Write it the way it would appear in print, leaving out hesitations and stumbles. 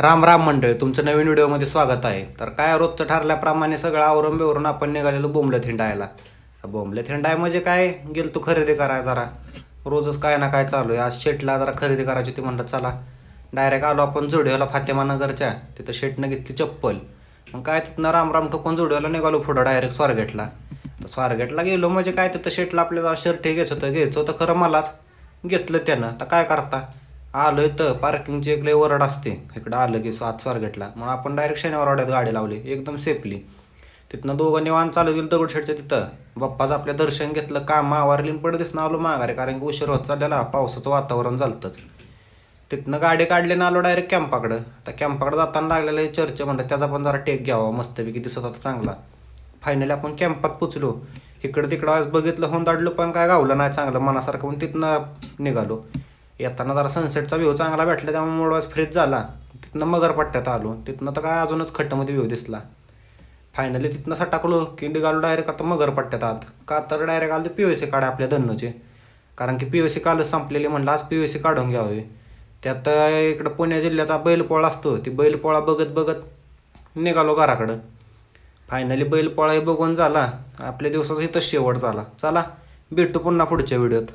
राम राम मंडळी, तुमचं नवीन व्हिडिओमध्ये स्वागत आहे. तर काय रोजचं ठरल्याप्रमाणे सगळं आवरून बिवरून आपण निघालेलो बोंबलत हिंडायला. बोंबलत हिंडाय म्हणजे काय, गेलो तू खरेदी करायला जरा. रोजच काय ना काय चालू आहे. आज शेटला जरा खरेदी करायची होती, म्हणलं चला डायरेक्ट आलो आपण जुडिओला फातेमानगरच्या. तिथं शेटनं घेतली चप्पल. मग काय तिथनं राम ठोकून जुडिओला निघालो पुढं डायरेक्ट स्वारगेटला. तर स्वारगेटला गेलो म्हणजे काय, तिथं शेटला आपल्याला शर्ट घ्यायचं होतं खरं मलाच. घेतलं त्यानं. तर काय करता, आलोय तर पार्किंगची एक लय वरड असते इकडं आलं की स्वारगेटला. मग आपण डायरेक्ट शनिवारवाड्यात गाडी लावली एकदम सेफली. तिथनं दोघं निवांत चालू गेलं दगडूशेठच्या तिथं. बाप्पाचं आपलं दर्शन घेतलं, काम आवारली पडदिसनं आलो माघारी, कारण की उशीर होत चाललेला, पावसाचं वातावरण झालतंच. तिथनं गाडी काढली ना आलो डायरेक्ट कॅम्पाकडं. आता कॅम्पाकडं जाताना लागलेलं चर्च म्हणलं त्याचा पण जरा टेक घ्यावा, मस्तपैकी दिसत होता चांगला. फायनली आपण कॅम्पात पोचलो. इकडं तिकडं आज बघितलं होंदाडलो पण काय गावलं नाही चांगलं मनासारखं, म्हणून तिथनं निघालो. येताना जरा सनसेटचा व्ह्यू चांगला भेटला त्यामुळे मूड वाज फ्रेश झाला. तिथनं मगरपट्ट्यात आलो. तिथनं तर काय अजूनच खट्टमध्ये व्ह्यू दिसला. फायनली तिथनं सटाकलो की निघालो डायरेक्ट आता मगरपट्ट्यात आत. का तर डायरेक्ट आलो PVC काढा आपल्या धन्नोचे, कारण की PVC कालच संपलेली, म्हणलं आज PVC काढून घ्यावे. त्यात इकडं पुणे जिल्ह्याचा बैलपोळा असतो, ती बैलपोळा बघत बघत निघालो घराकडं. फायनली बैलपोळाही बघून झाला. आपल्या दिवसाचा इथं शेवट झाला. चला भेटू पुन्हा पुढच्या व्हिडिओत.